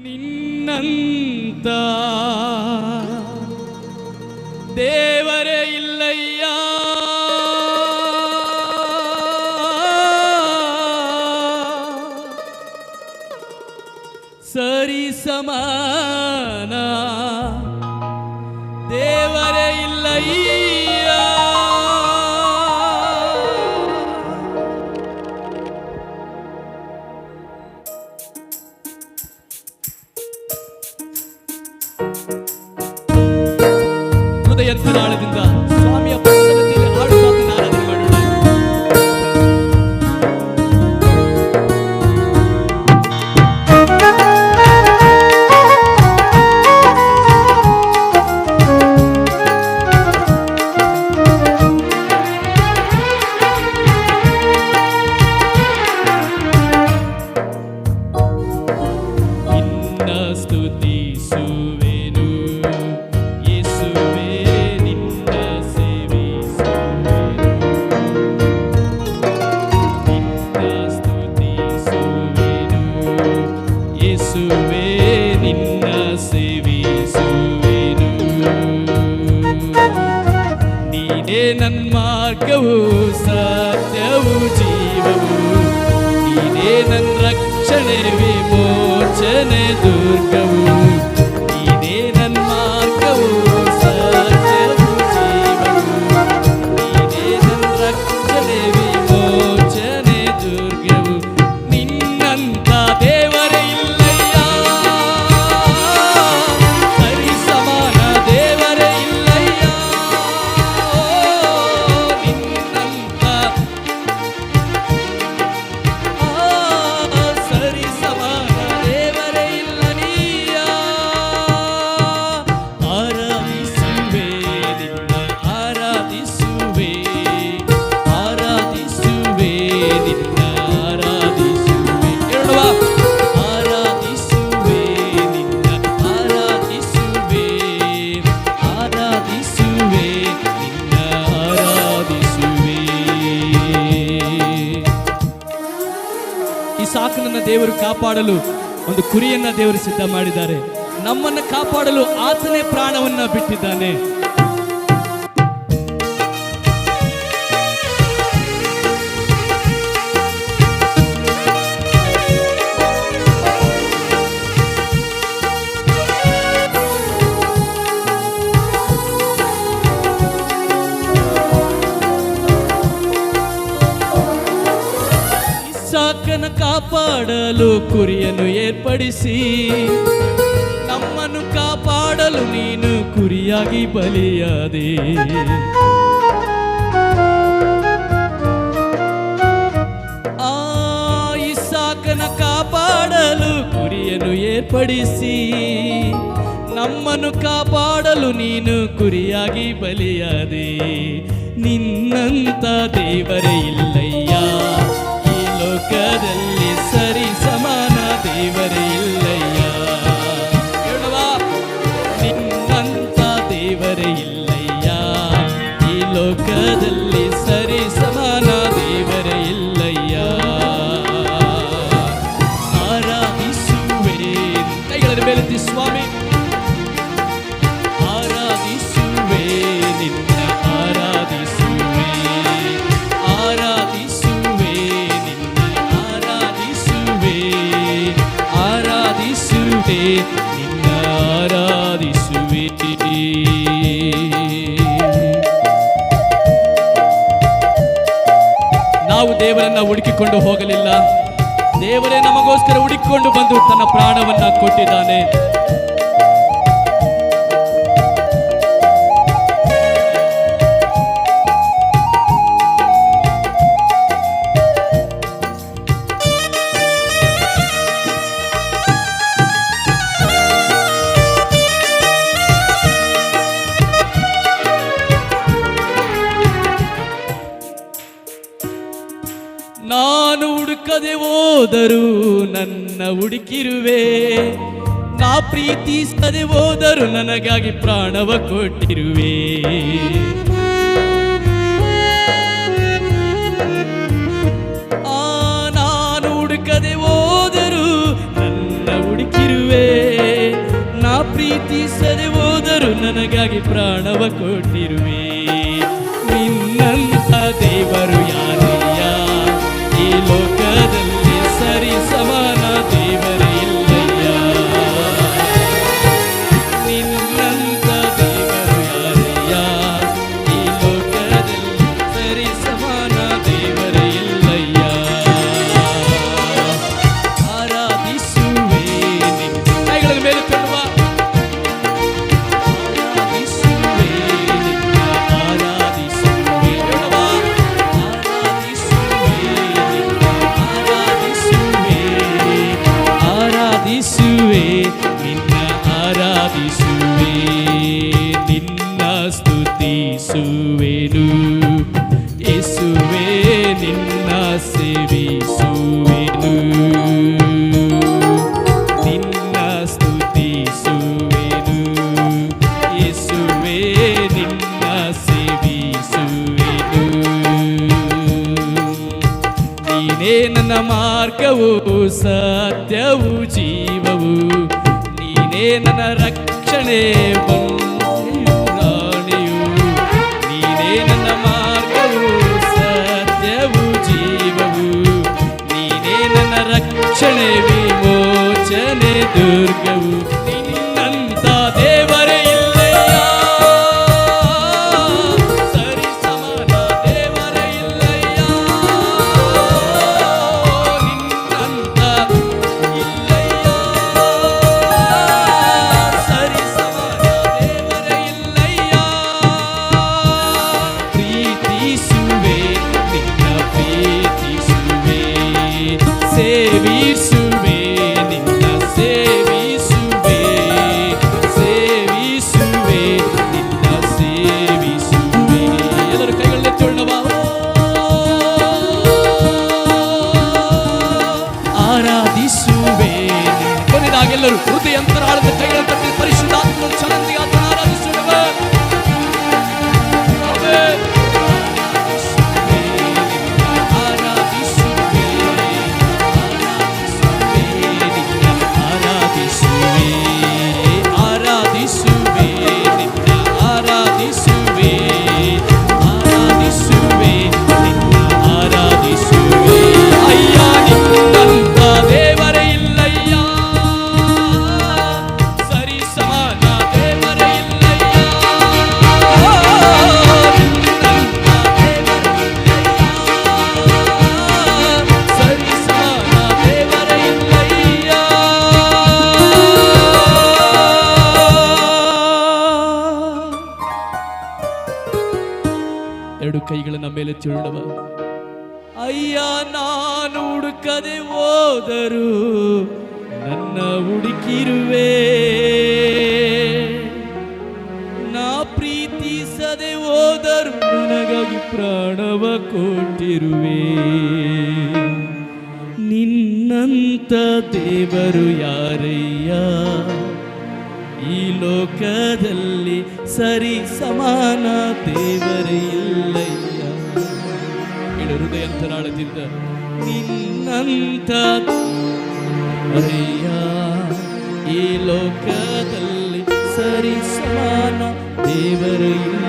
ನಿನ್ನಂತ ದೇವರೇ ಇಲ್ಲಯ್ಯ, ಸರಿ ಸಮಾನ ದೇವರೇ ಇಲ್ಲಯ್ಯ. ಹೃದಯಂತರಾಳದಿಂದ ಸ್ವಾಮಿಯ ಪ್ರಸನ್ನತೆಯಲ್ಲಿ ಹಾಡುತ್ತಾ ಆರಾಧನೆ ಮಾಡೋಣ. ನನ್ ಮಾರ್ಗವು ಸತ್ಯವು ಜೀವವು, ನೀನೇ ನನ್ನ ರಕ್ಷಣೆ ವಿಮೋಚನೆ ದುರ್ಗವು. ನೀನೇ ನನ್ನ ಮಾರ್ಗವು ಸತ್ಯವು ಜೀವವು, ನೀನೇ ನನ್ನ ರಕ್ಷಣೆ ವಿಮೋಚನೆ ದುರ್ಗವು. ನಿನ್ನಂತ ದೇವರೇ ಇಲ್ಲಯ್ಯ, ಸರಿ ಸಮಾನ ದೇವರೇ ಇಲ್ಲಯ್ಯ. ಇಸಾಕನನ್ನ ದೇವರು ಕಾಪಾಡಲು ಒಂದು ಕುರಿಯನ್ನ ದೇವರು ಸಿದ್ಧ ಮಾಡಿದ್ದಾರೆ. ನಮ್ಮನ್ನು ಕಾಪಾಡಲು ಆತನೇ ಪ್ರಾಣವನ್ನ ಬಿಟ್ಟಿದ್ದಾನೆ. ಇಸಾಕನ ಕಾಪಾಡಲು ಕುರಿಯನ್ನು ಏರ್ಪಡಿಸಿ, ನಮ್ಮನ್ನು ಕಾಪಾಡಲು ನೀನು ಕುರಿಯಾಗಿ ಬಲಿಯಾದೆ. ಇಸಾಕನ ಕಾಪಾಡಲು ಕುರಿಯನ್ನು ಏರ್ಪಡಿಸಿ, ನಮ್ಮನ್ನು ಕಾಪಾಡಲು ನೀನು ಕುರಿಯಾಗಿ ಬಲಿಯಾದೆ. ನಿನ್ನಂತ ದೇವರೇ ಇಲ್ಲಯ್ಯ, ಲೋಕದಲ್ಲಿ ಸರಿ ಸಮಾನ ದೇವರೇ ಇಲ್ಲಯ್ಯ. ನಿನ್ನಂತ ದೇವರೇ ಇಲ್ಲಯ್ಯ, ಈ ಲೋಕದಲ್ಲಿ ಸರಿ ಸಮಾನ ದೇವರೇ ಇಲ್ಲಯ್ಯ. ಆರಾಧಿಸುವೆ, ಕೈಗಳನ್ನು ಮೇಲೆತ್ತಿ ಸ್ವಾಮಿ, ಆರಾಧಿಸುವೆ ನಿನ್ನ, ಆರಾಧಿಸುವೆ, ಆರಾಧಿಸುವೆ ನಿನ್ನ, ಆರಾಧಿಸುವೆ, ಆರಾಧಿಸುವೆ ನಿನ್ನ, ಆರಾಧಿಸುವೆ. ನಾವು ದೇವರನ್ನ ಹುಡುಕಿಕೊಂಡು ಹೋಗಲಿಲ್ಲ, ದೇವರೇ ನಮಗೋಸ್ಕರ ಹುಡುಕಿಕೊಂಡು ಬಂದು ತನ್ನ ಪ್ರಾಣವನ್ನ ಕೊಟ್ಟಿದ್ದಾನೆ. ನಾನು ಹುಡುಕದೆ ಹೋದರೂ ನನ್ನ ಹುಡುಕಿರುವೆ, ನಾ ಪ್ರೀತಿಸದೆ ಹೋದರೂ ನನಗಾಗಿ ಪ್ರಾಣವ ಕೊಟ್ಟಿರುವೆ. ನಾನು ಹುಡುಕದೆ ಹೋದರೂ ನನ್ನ ಹುಡುಕಿರುವೆ, ಪ್ರೀತಿಸದೆ ಹೋದರೂ ನನಗಾಗಿ ಪ್ರಾಣವ ಕೊಟ್ಟಿರುವೆ. ನಿನ್ನಂತ ದೇವರು ಯಾರಯ್ಯ, ಈ ಲೋಕದಲ್ಲಿ ಸರಿ ಸಮಾನ ದೇವರೇ ಇಲ್ಲಯ್ಯ. ನಿನ್ನಂತ ದೇವರು ಯಾರಯ್ಯ, ಈ ಲೋಕದಲ್ಲಿ ಸರಿ ಸಮಾನ ದೇವರೇ ಇಲ್ಲಯ್ಯ. ಆರಾಧಿಸುವೆ ನಿನ್ನ ಕೈಗಳ ಮೇಲೆ ತರುವ ನಿನ್ನ ಆರಾಧಿಸುವೆ, ನಿನ್ನ ಸ್ತುತಿಸುವೆನು ಯೇಸುವೆ, ನಿನ್ನ ಸೇವಿಸುವೆನು. ನಿನ್ನ ಸ್ತುತಿಸುವೆನು ಯೇಸುವೆ, ನಿನ್ನ ಸೇವಿಸುವೆನು. ನೀನೇ ನನ್ನ ಮಾರ್ಗವು ಸತ್ಯವು ಜೀವವು, ನೀನೇ ನನ್ನ ರಕ್ಷಣೆ ರಾಣಿಯು. ನೀನೇ ನನ್ನ ಮಾರ್ಗವು ಸತ್ಯವು ಜೀವವು, ನೀನೇ ನನ್ನ ರಕ್ಷಣೆ ವಿಮೋಚನೆ ದುರ್ಗವು. ನಿನ್ನಂತ ದೇವರೇ ಇಲ್ಲಯ್ಯ, ಸರಿ ಸಮಾನ ದೇವರೇ ಇಲ್ಲಯ್ಯ. ನಿನ್ನಂತ ಇಲ್ಲಯ್ಯ, ಸರಿ ಸಮಾನ ದೇವರೇ ಇಲ್ಲಯ್ಯ. ಪ್ರೀತಿಸುವೆ ನಿನ್ನ ಪ್ರೀತಿಸುವೆ, ಸೇವಿಸುವೆ ನಿನ್ನ ಸೇವಿಸುವೆ, ಸೇವಿಸುವೆ ನಿನ್ನ ಸೇವಿಸುವೆ. ಎಲ್ಲರೂ ಕೈಗಳನ್ನೇ ತೊಳ್ಳವಾ ಆರಾಧಿಸುವೆ. ಕೊನೆಯದಾಗೆಲ್ಲರೂ ಹೃದಯಂತರಾಳದ ಕೈಗಳ ತಟ್ಟಿ ಪರಿಶುದ್ಧಾತ್ಮ ಚಲಂದಿ ಆತನ ಆರಾಧಿಸುವ. ಆಮೆನ್. ಆರಾಧಿಸುವೆ, ಆರಾಧಿಸುವೆ, ಆರಾಧಿಸುವೆ, ನಿನ್ನ ಆರಾಧಿಸುವೆ, ಆರಾಧಿಸುವೆ, ನಿನ್ನ ಆರಾಧಿಸುವೆ. ಅಯ್ಯ ನಿನ್ನಂತ ದೇವರೇ ಇಲ್ಲಯ್ಯ, ಸರಿ ಸಮಾನ ದೇವರೇ ಇಲ್ಲಯ್ಯ. ನಿನ್ನಂತ ದೇವರೇ ಇಲ್ಲಯ್ಯ, ಸರಿ ಸಮಾನ ದೇವರೇ ಇಲ್ಲಯ್ಯ. ಎರಡು ಕೈಗಳನ್ನ ಮೇಲೆ ಚುಳ್ಳವ. ಅಯ್ಯ ನಾನು ಹುಡುಕದೆ ಹೋದರು ನನ್ನ ಹುಡುಕಿರುವೆ, ನಾ ಪ್ರೀತಿಸದೆ ಹೋದರು ನನಗಾಗಿ ಪ್ರಾಣವ ಕೊಟ್ಟಿರುವೆ. ನಿನ್ನಂತ ದೇವರು ಯಾರಯ್ಯ, ಈ ಲೋಕದಲ್ಲಿ ಸರಿ ಸಮಾನ ದೇವರೇ ಇಲ್ಲಯ್ಯ. ಹೇಳು ಹೃದಯಂತರಾಳದಿಂದ, ನಿನ್ನಂತ ದೇವರಯ್ಯ, ಈ ಲೋಕದಲ್ಲಿ ಸರಿ ಸಮಾನ ದೇವರೇ ಇಲ್ಲ.